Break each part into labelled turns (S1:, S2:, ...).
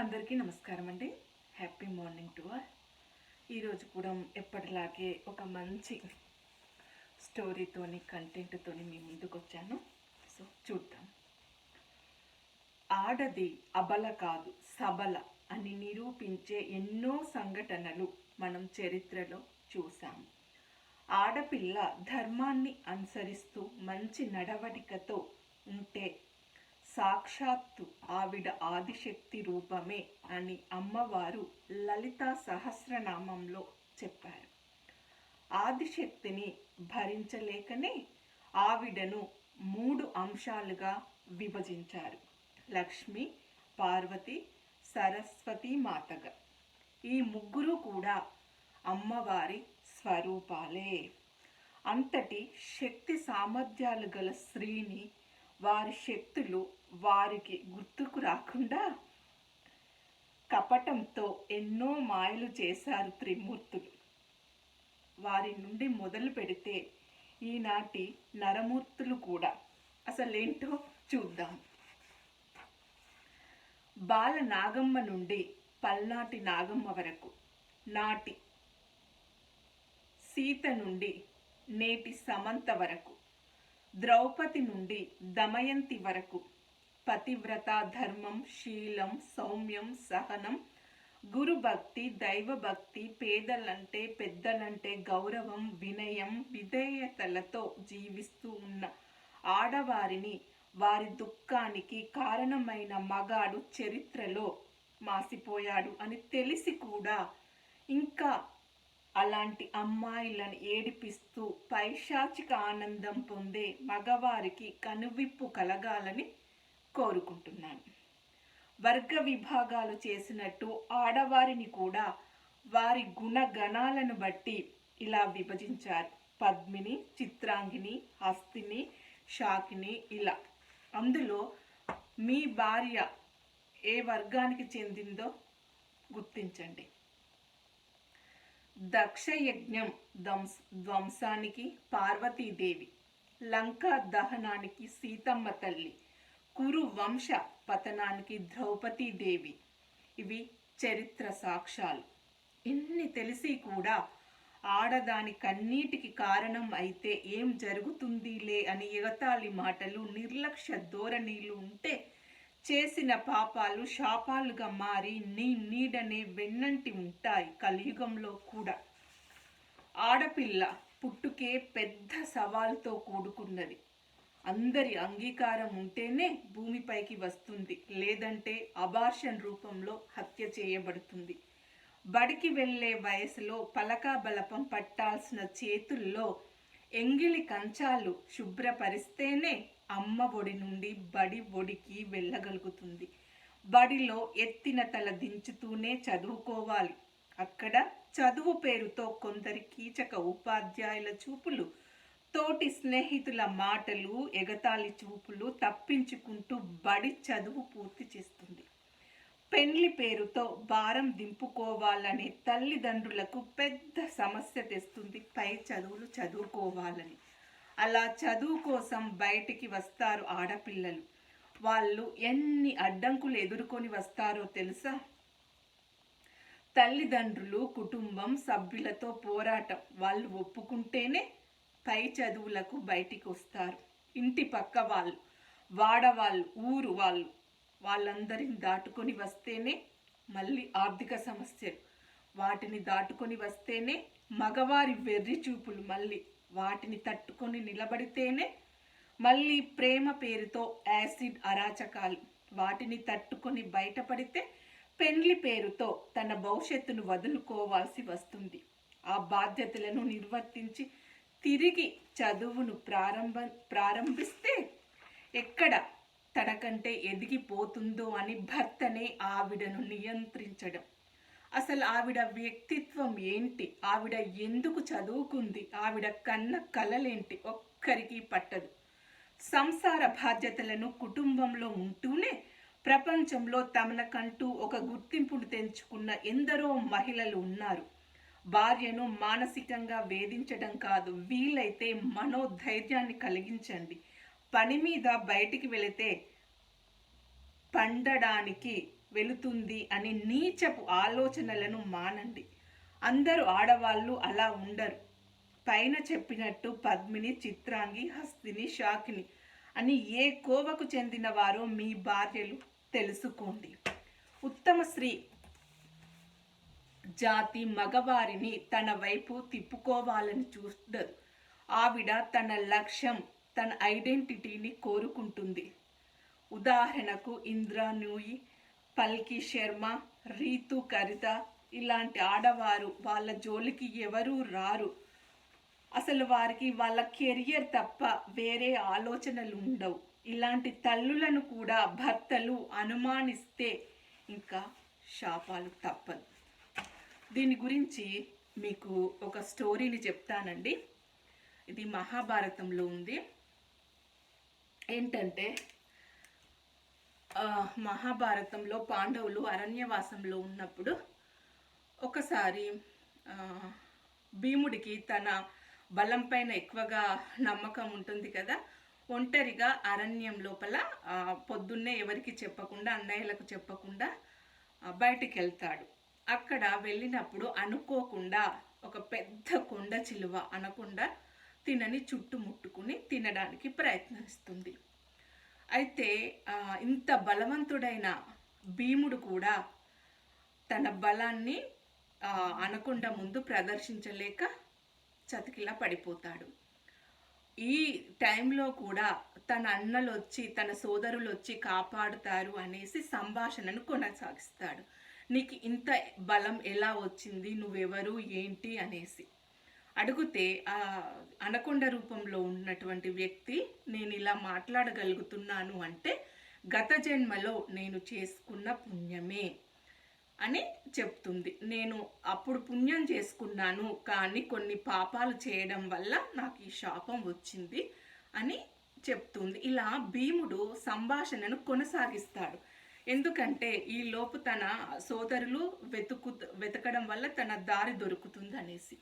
S1: అందరికీ నమస్కారం అండి. Happy morning to all. ఈరోజు కూడా ఎప్పటిలాగే ఒక మంచి స్టోరీతోని కంటెంట్తోని మీ ముందుకు వచ్చాను. సో చూద్దాం. ఆడది అబల కాదు సబల అని నిరూపించే ఎన్నో సంఘటనలు మనం చరిత్రలో చూసాము. ఆడపిల్ల ధర్మాన్ని అనుసరిస్తూ మంచి నడవడికతో ఉంటే సాక్షాత్తు ఆవిడ ఆదిశక్తి రూపమే అని అమ్మవారు లలితా సహస్రనామంలో చెప్పారు. ఆదిశక్తిని భరించలేకనే ఆవిడను 3 అంశాలుగా విభజించారు: లక్ష్మి, పార్వతి, సరస్వతి మాతగా. ఈ ముగ్గురు కూడా అమ్మవారి స్వరూపాలే. అంతటి శక్తి సామర్థ్యాలు గల స్త్రీని వారి శక్తులు వారికి గుర్తుకు రాకుండా కపటంతో ఎన్నో మాయలు చేశారు త్రిమూర్తులు. వారి నుండి మొదలు పెడితే ఈనాటి నరమూర్తులు కూడా. అసలేంటో చూద్దాం. బాల నాగమ్మ నుండి పల్నాటి నాగమ్మ వరకు, నాటి సీత నుండి నేటి సమంత వరకు, ద్రౌపది నుండి దమయంతి వరకు, పతివ్రత, ధర్మం, శీలం, సౌమ్యం, సహనం, గురుభక్తి, దైవభక్తి, పేదలంటే పెద్దలంటే గౌరవం, వినయం, విధేయతలతో జీవిస్తూ ఉన్న ఆడవారిని వారి దుఃఖానికి కారణమైన మగాడు చరిత్రలో మాసిపోయాడు అని తెలిసి కూడా ఇంకా అలాంటి అమ్మాయిలను ఏడిపిస్తూ పైశాచిక ఆనందం పొందే మగవారికి కనువిప్పు కలగాలని కోరుకుంటున్నాను. వర్గ విభాగాలు చేసినట్టు ఆడవారిని కూడా వారి గుణగణాలను బట్టి ఇలా విభజించారు: పద్మిని, చిత్రాంగిని, హస్తిని, శాకిని, ఇలా. అందులో మీ భార్య ఏ వర్గానికి చెందిందో గుర్తించండి. దక్షయజ్ఞం ధ్వంసానికి పార్వతీదేవి, లంకా దహనానికి సీతమ్మ తల్లి, కురు వంశ పతనానికి ద్రౌపదీదేవి. ఇవి చరిత్ర సాక్ష్యాలు. ఇన్ని తెలిసి కూడా ఆడదాని కన్నీటికి కారణం అయితే ఏం జరుగుతుందిలే అని ఎగతాళి మాటలు, నిర్లక్ష్య ధోరణిలు ఉంటే చేసిన పాపాలు శాపాలుగా మారి నీ నీడనే వెన్నంటి ఉంటాయి కలియుగంలో కూడా. ఆడపిల్ల పుట్టుకే పెద్ద సవాలుతో కూడుకున్నది. అందరి అంగీకారం ఉంటేనే భూమిపైకి వస్తుంది, లేదంటే అబార్షన్ రూపంలో హత్య చేయబడుతుంది. బడికి వెళ్ళే వయసులో పలకా బలపం పట్టాల్సిన చేతుల్లో ఎంగిలి కంచాలు శుభ్రపరిస్తేనే అమ్మ ఒడి నుండి బడి ఒడికి వెళ్ళగలుగుతుంది. బడిలో ఎత్తిన తల దించుతూనే చదువుకోవాలి. అక్కడ చదువు పేరుతో కొందరి కీచక ఉపాధ్యాయుల చూపులు, తోటి స్నేహితుల మాటలు, ఎగతాళి చూపులు తప్పించుకుంటూ బడి చదువు పూర్తి చేస్తుంది. పెండ్లి పేరుతో భారం దింపుకోవాలనే తల్లిదండ్రులకు పెద్ద సమస్య తెస్తుంది పై చదువులు చదువుకోవాలని. అలా చదువు కోసం బయటికి వస్తారు ఆడపిల్లలు. వాళ్ళు ఎన్ని అడ్డంకులు ఎదుర్కొని వస్తారో తెలుసా? తల్లిదండ్రులు, కుటుంబం సభ్యులతో పోరాటం. వాళ్ళు ఒప్పుకుంటేనే పై చదువులకు బయటికి వస్తారు. ఇంటి పక్క వాళ్ళు, వాడవాళ్ళు, ఊరు వాళ్ళు, వాళ్ళందరిని దాటుకొని వస్తేనే మళ్ళీ ఆర్థిక సమస్యలు. వాటిని దాటుకొని వస్తేనే మగవారి వెర్రి చూపులు. మళ్ళీ వాటిని తట్టుకొని నిలబడితేనే మళ్ళీ ప్రేమ పేరుతో యాసిడ్ అరాచకాలు. వాటిని తట్టుకొని బయటపడితే పెండ్లి పేరుతో తన భవిష్యత్తును వదులుకోవాల్సి వస్తుంది. ఆ బాధ్యతలను నిర్వర్తించి తిరిగి చదువును ప్రారంభిస్తే ఎక్కడ తనకంటే ఎదిగిపోతుందో అని భర్తనే ఆవిడను నియంత్రించడం. అసలు ఆవిడ వ్యక్తిత్వం ఏంటి, ఆవిడ ఎందుకు చదువుకుంది, ఆవిడ కన్న కలలేంటి ఒక్కరికి పట్టదు. సంసార బాధ్యతలను కుటుంబంలో ఉంటూనే ప్రపంచంలో తమనకంటూ ఒక గుర్తింపును తెంచుకున్న ఎందరో మహిళలు ఉన్నారు. భార్యను మానసికంగా వేధించడం కాదు, వీలైతే మనోధైర్యాన్ని కలిగించండి. పని మీద బయటికి వెళితే పండడానికి వెళుతుంది అనే నీచపు ఆలోచనలను మానండి. అందరూ ఆడవాళ్ళు అలా ఉండరు. పైన చెప్పినట్టు పద్మిని, చిత్రాంగి, హస్తిని, శాకిని అని ఏ కోవకు చెందిన వారో మీ భార్యలు తెలుసుకోండి. ఉత్తమ స్త్రీ జాతి మగవారిని తన వైపు తిప్పుకోవాలని చూడదు. ఆవిడ తన లక్ష్యం, తన ఐడెంటిటీని కోరుకుంటుంది. ఉదాహరణకు ఇంద్రా నూయి, పల్కి శర్మ, రీతు కరిత ఇలాంటి ఆడవారు వాళ్ళ జోలికి ఎవరూ రారు. అసలు వారికి వాళ్ళ కెరియర్ తప్ప వేరే ఆలోచనలు ఉండవు. ఇలాంటి తల్లులను కూడా భర్తలు అనుమానిస్తే ఇంకా శాపాలు తప్పదు. దీని గురించి మీకు ఒక స్టోరీని చెప్తానండి. ఇది మహాభారతంలో ఉంది. ఏంటంటే మహాభారతంలో పాండవులు అరణ్యవాసంలో ఉన్నప్పుడు ఒకసారి భీముడికి తన బలం పైన ఎక్కువగా నమ్మకం ఉంటుంది కదా. ఒంటరిగా అరణ్యం లోపల పొద్దున్నే ఎవరికి చెప్పకుండా, అన్నయ్యలకు చెప్పకుండా బయటికి వెళ్తాడు. అక్కడ వెళ్ళినప్పుడు అనుకోకుండా ఒక పెద్ద కొండ చిలువ అనకుండా తినని చుట్టుముట్టుకుని తినడానికి ప్రయత్నిస్తుంది. అయితే ఇంత బలవంతుడైన భీముడు కూడా తన బలాన్ని అనకొండ ముందు ప్రదర్శించలేక చతికిలా పడిపోతాడు. ఈ టైంలో కూడా తన అన్నలు వచ్చి, తన సోదరులు వచ్చి కాపాడుతారు అనేసి సంభాషణను కొనసాగిస్తాడు. నీకు ఇంత బలం ఎలా వచ్చింది, నువ్వెవరు ఏంటి అనేసి అడిగితే అనకొండ రూపంలో ఉన్నటువంటి వ్యక్తి, నేను ఇలా మాట్లాడగలుగుతున్నాను అంటే గత జన్మలో నేను చేసుకున్న పుణ్యమే అని చెప్తుంది. నేను అప్పుడు పుణ్యం చేసుకున్నాను, కానీ కొన్ని పాపాలు చేయడం వల్ల నాకు ఈ శాపం వచ్చింది అని చెప్తుంది. ఇలా భీముడు సంభాషణను కొనసాగిస్తాడు. ఎందుకంటే ఈ లోపు తన సోదరులు వెతకడం వల్ల తన దారి దొరుకుతుంది అనేసి.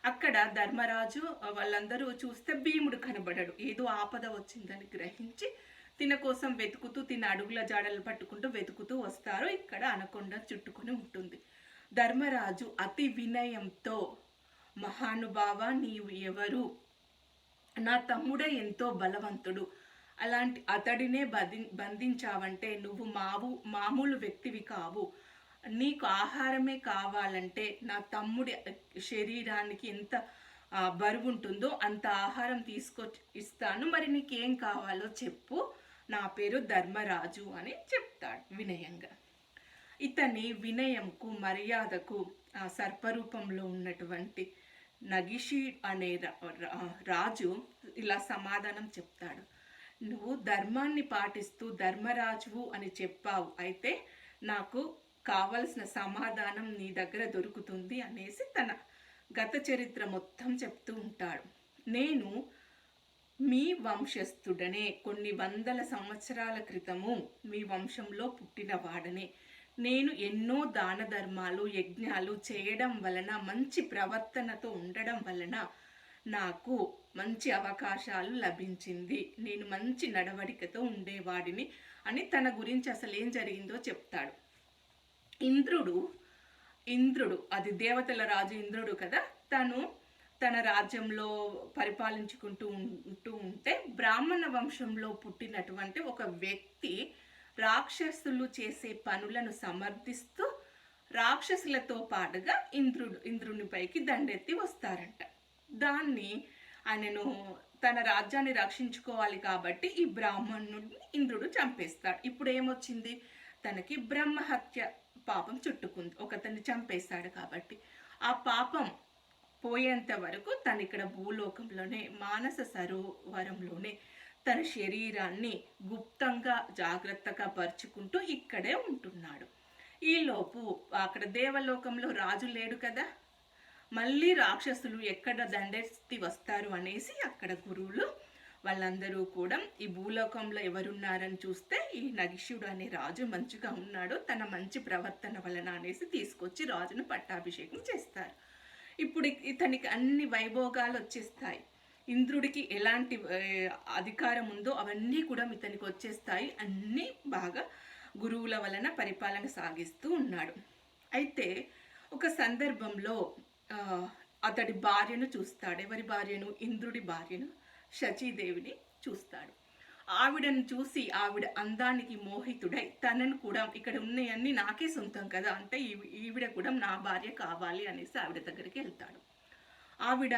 S1: అక్కడ ధర్మరాజు వాళ్ళందరూ చూస్తే భీముడు కనబడడు. ఏదో ఆపద వచ్చిందని గ్రహించి తిన కోసం వెతుకుతూ, తిన అడుగుల జాడలు పట్టుకుంటూ వెతుకుతూ వస్తారు. ఇక్కడ అనకొండ చుట్టుకుని ఉంటుంది. ధర్మరాజు అతి వినయంతో, మహానుభావ నీవు ఎవరు? నా తమ్ముడే ఎంతో బలవంతుడు, అలాంటి అతడినే బంధించావంటే నువ్వు మామూలు వ్యక్తివి కావు. నీకు ఆహారమే కావాలంటే నా తమ్ముడి శరీరానికి ఎంత బరువు ఉంటుందో అంత ఆహారం తీసుకొచ్చి ఇస్తాను, మరి నీకేం కావాలో చెప్పు, నా పేరు ధర్మరాజు అని చెప్తాడు వినయంగా. ఇతని వినయంకు, మర్యాదకు సర్పరూపంలో ఉన్నటువంటి నగిషి అనే రాజు ఇలా సమాధానం చెప్తాడు. నువ్వు ధర్మాన్ని పాటిస్తూ ధర్మరాజువు అని చెప్పావు, అయితే నాకు కావలసిన సమాధానం నీ దగ్గర దొరుకుతుంది అనేసి తన గత చరిత్ర మొత్తం చెప్తూ ఉంటాడు. నేను మీ వంశస్థుడనే, కొన్ని వందల సంవత్సరాల క్రితము మీ వంశంలో పుట్టిన వాడనే. నేను ఎన్నో దాన ధర్మాలు, యజ్ఞాలు చేయడం వలన, మంచి ప్రవర్తనతో ఉండడం వలన నాకు మంచి అవకాశాలు లభించింది. నేను మంచి నడవడికతో ఉండేవాడిని అని తన గురించి అసలు ఏం జరిగిందో చెప్తాడు. ఇంద్రుడు అది దేవతల రాజు ఇంద్రుడు కదా, తన రాజ్యంలో పరిపాలించుకుంటూ ఉంటే బ్రాహ్మణ వంశంలో పుట్టినటువంటి ఒక వ్యక్తి రాక్షసులు చేసే పనులను సమర్థిస్తూ రాక్షసులతో పాటుగా ఇంద్రుని పైకి దండెత్తి వస్తారంట. దాన్ని ఆయనను తన రాజ్యాన్ని రక్షించుకోవాలి కాబట్టి ఈ బ్రాహ్మణుడిని ఇంద్రుడు చంపేస్తాడు. ఇప్పుడు ఏమొచ్చింది, తనకి బ్రహ్మహత్య పాపం చుట్టుకుంది. ఒకతన్ని చంపేస్తాడు కాబట్టి ఆ పాపం పోయేంత వరకు తను ఇక్కడ భూలోకంలోనే, మానస సరోవరంలోనే తన శరీరాన్ని గుప్తంగా జాగ్రత్తగా పరుచుకుంటూ ఇక్కడే ఉంటున్నాడు. ఈలోపు అక్కడ దేవలోకంలో రాజు లేడు కదా, మళ్ళీ రాక్షసులు ఎక్కడ దండెత్తి వస్తారు అనేసి అక్కడ గురువులు వాళ్ళందరూ కూడా ఈ భూలోకంలో ఎవరున్నారని చూస్తే ఈ నగిషుడు అనే రాజు మంచిగా ఉన్నాడు, తన మంచి ప్రవర్తన వలన అనేసి తీసుకొచ్చి రాజును పట్టాభిషేకం చేస్తారు. ఇప్పుడు ఇతనికి అన్ని వైభోగాలు వచ్చేస్తాయి. ఇంద్రుడికి ఎలాంటి అధికారం ఉందో అవన్నీ కూడా ఇతనికి వచ్చేస్తాయి. అన్నీ బాగా గురువుల వలన పరిపాలన సాగిస్తూ ఉన్నాడు. అయితే ఒక సందర్భంలో అతడి భార్యను చూస్తాడు. ఎవరి భార్యను? ఇంద్రుడి భార్యను, శచీదేవిని చూస్తాడు. ఆవిడను చూసి ఆవిడ అందానికి మోహితుడై తనను కూడా ఇక్కడ ఉన్నాయన్నీ నాకే సొంతం కదా, అంటే ఈవిడ కూడా నా భార్య కావాలి అనేసి ఆవిడ దగ్గరికి వెళ్తాడు. ఆవిడ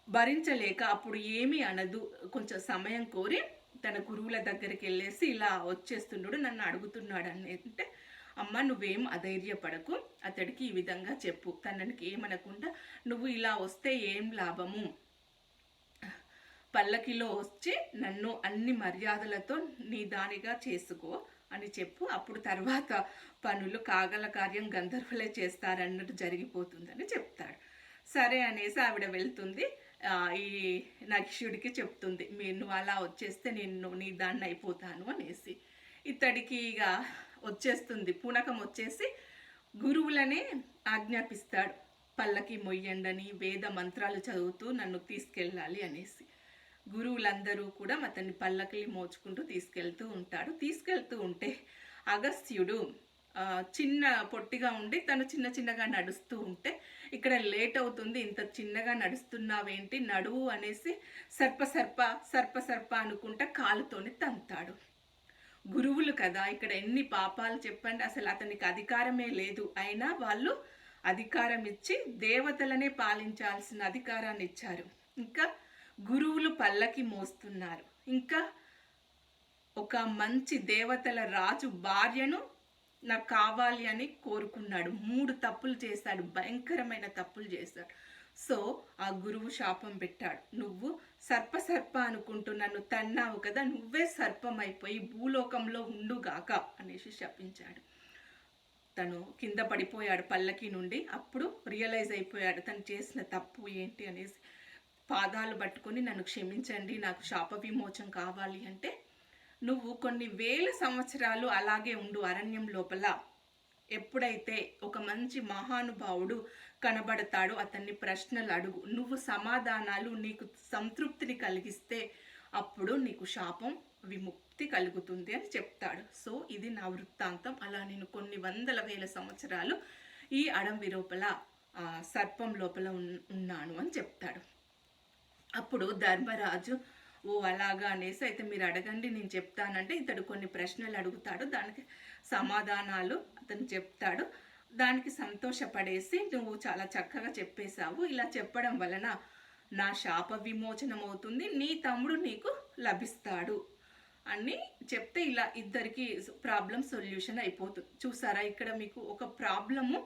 S1: భరించలేక అప్పుడు ఏమీ అనదు, కొంచెం సమయం కోరి తన గురువుల దగ్గరికి వెళ్ళేసి ఇలా వచ్చేస్తున్నాడు, నన్ను అడుగుతున్నాడు అని అంటే, అమ్మ నువ్వేం అధైర్యపడకు, అతడికి ఈ విధంగా చెప్పు, తనకి ఏమనకుండా నువ్వు ఇలా వస్తే ఏం లాభము, పల్లకిలో వచ్చి నన్ను అన్ని మర్యాదలతో నీ దానిగా చేసుకో అని చెప్పు, అప్పుడు తర్వాత పనులు కాగల కార్యం గంధర్వులే చేస్తారన్నట్టు జరిగిపోతుందని చెప్తాడు. సరే అనేసి ఆవిడ వెళ్తుంది. ఈ నక్షుడికి చెప్తుంది, నువ్వు అలా వచ్చేస్తే నేను నీ దాన్ని అయిపోతాను అనేసి. ఇతడికి ఇక వచ్చేస్తుంది, పూనకం వచ్చేసి గురువులనే ఆజ్ఞాపిస్తాడు, పల్లకి మొయ్యండని, వేద మంత్రాలు చదువుతూ నన్ను తీసుకెళ్ళాలి అనేసి. గురువులందరూ కూడా అతన్ని పల్లకిని మోచుకుంటూ తీసుకెళ్తూ ఉంటే అగస్త్యుడు చిన్న పొట్టిగా ఉండి తను చిన్నగా నడుస్తూ ఉంటే, ఇక్కడ లేట్ అవుతుంది, ఇంత చిన్నగా నడుస్తున్నావేంటి, నడువు అనేసి సర్ప అనుకుంటా కాలుతోని తంతాడు. గురువులు కదా, ఇక్కడ ఎన్ని పాపాలు చెప్పండి, అసలు అతనికి అధికారమే లేదు, అయినా వాళ్ళు అధికారం ఇచ్చి దేవతలనే పాలించాల్సిన అధికారాన్ని ఇచ్చారు. ఇంకా గురువులు పల్లకి మోస్తున్నారు, ఇంకా ఒక మంచి దేవతల రాజు భార్యను నాకు కావాలి అని కోరుకున్నాడు. 3 తప్పులు చేశాడు, భయంకరమైన తప్పులు చేశాడు. సో ఆ గురువు శాపం పెట్టాడు, నువ్వు సర్ప అనుకుంటూ నన్ను తన్నావు కదా, నువ్వే సర్పం అయిపోయి భూలోకంలో ఉండుగాక అనేసి శపించాడు. తను కింద పడిపోయాడు పల్లకి నుండి. అప్పుడు రియలైజ్ అయిపోయాడు తను చేసిన తప్పు ఏంటి అనేసి. పాదాలు పట్టుకొని నన్ను క్షమించండి, నాకు శాప విమోచం కావాలి అంటే, నువ్వు కొన్ని వేల సంవత్సరాలు అలాగే ఉండు అరణ్యం లోపల, ఎప్పుడైతే ఒక మంచి మహానుభావుడు కనబడతాడో అతన్ని ప్రశ్నలు అడుగు, నువ్వు సమాధానాలు నీకు సంతృప్తిని కలిగిస్తే అప్పుడు నీకు శాపం విముక్తి కలుగుతుంది అని చెప్తాడు. సో ఇది నా వృత్తాంతం. అలా నేను కొన్ని వందల వేల సంవత్సరాలు ఈ అడవి లోపల సర్పం లోపల ఉన్నాను అని చెప్తాడు. అప్పుడు ధర్మరాజు ఓ అలాగా అనేసి, అయితే మీరు అడగండి నేను చెప్తానంటే ఇతడు కొన్ని ప్రశ్నలు అడుగుతాడు, దానికి సమాధానాలు అతను చెప్తాడు. దానికి సంతోషపడేసి నువ్వు చాలా చక్కగా చెప్పేశావు, ఇలా చెప్పడం వలన నా శాప విమోచనం అవుతుంది, నీ తమ్ముడు నీకు లభిస్తాడు అని చెప్తే ఇలా ఇద్దరికి ప్రాబ్లం సొల్యూషన్ అయిపోతుంది. చూసారా, ఇక్కడ మీకు ఒక ప్రాబ్లము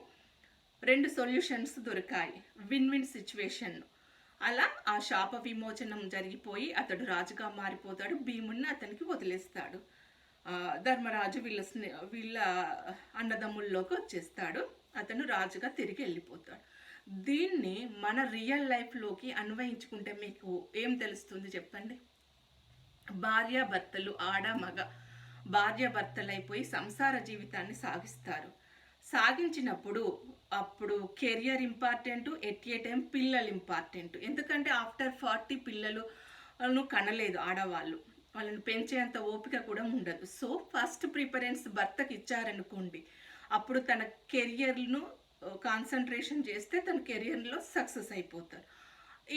S1: 2 సొల్యూషన్స్ దొరికాయి, విన్ సిచ్యువేషన్. అలా ఆ శాప విమోచనం జరిగిపోయి అతడు రాజుగా మారిపోతాడు, భీముడిని అతనికి వదిలేస్తాడు. ధర్మరాజు వీళ్ళ అన్నదమ్ముల్లోకి వచ్చేస్తాడు, అతను రాజుగా తిరిగి వెళ్ళిపోతాడు. దీన్ని మన రియల్ లైఫ్లోకి అన్వయించుకుంటే మీకు ఏం తెలుస్తుంది చెప్పండి? భార్యాభర్తలు, ఆడ మగ భార్యాభర్తలైపోయి సంసార జీవితాన్ని సాగించినప్పుడు అప్పుడు career important, at a time పిల్లలు ఇంపార్టెంట్. ఎందుకంటే ఆఫ్టర్ 40 పిల్లలను కనలేదు ఆడవాళ్ళు, వాళ్ళని పెంచేంత ఓపిక కూడా ఉండదు. సో ఫస్ట్ ప్రిఫరెన్స్ భర్తకి ఇచ్చారనుకోండి, అప్పుడు తన కెరియర్ను కాన్సన్ట్రేషన్ చేస్తే తన కెరియర్లో సక్సెస్ అయిపోతారు.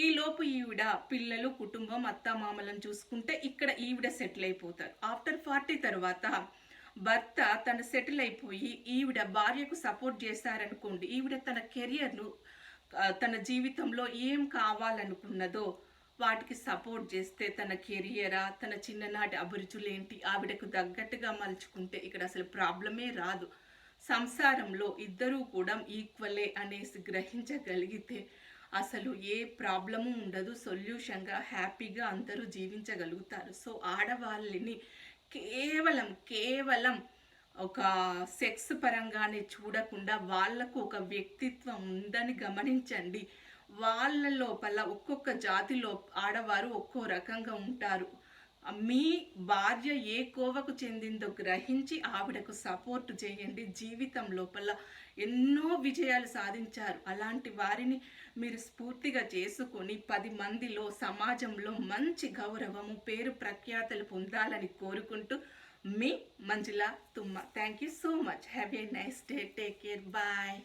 S1: ఈలోపు ఈవిడ పిల్లలు, కుటుంబం, అత్తామామలను చూసుకుంటే ఇక్కడ ఈవిడ సెటిల్ అయిపోతారు. ఆఫ్టర్ 40 తర్వాత భర్త తను సెటిల్ అయిపోయి ఈవిడ భార్యకు సపోర్ట్ చేశారనుకోండి, ఈవిడ తన కెరియర్ను తన జీవితంలో ఏం కావాలనుకున్నదో వాటికి సపోర్ట్ చేస్తే తన కెరియరా, తన చిన్ననాటి అభిరుచులేంటి ఆవిడకు తగ్గట్టుగా మలుచుకుంటే ఇక్కడ అసలు ప్రాబ్లమే రాదు. సంసారంలో ఇద్దరూ కూడా ఈక్వలే అనేసి గ్రహించగలిగితే అసలు ఏ ప్రాబ్లము ఉండదు, సొల్యూషన్గా హ్యాపీగా అందరూ జీవించగలుగుతారు. సో ఆడవాళ్ళని కేవలం ఒక సెక్స్ పరంగానే చూడకుండా వాళ్లకు ఒక వ్యక్తిత్వం ఉందని గమనించండి. వాళ్ళ లోపల ఒక్కొక్క జాతిలో ఆడవారు ఒక్కో రకంగా ఉంటారు. మీ భార్య ఏ కోవకు చెందిందో గ్రహించి ఆవిడకు సపోర్ట్ చేయండి. జీవితం లోపల ఎన్నో విజయాలు సాధించారు. అలాంటి వారిని మీరు స్ఫూర్తిగా చేసుకొని 10 మందిలో, సమాజంలో మంచి గౌరవము, పేరు ప్రఖ్యాతలు పొందాలని కోరుకుంటూ మీ Manjula Tumma. Thank you so much. Have a nice day. Take care. Bye.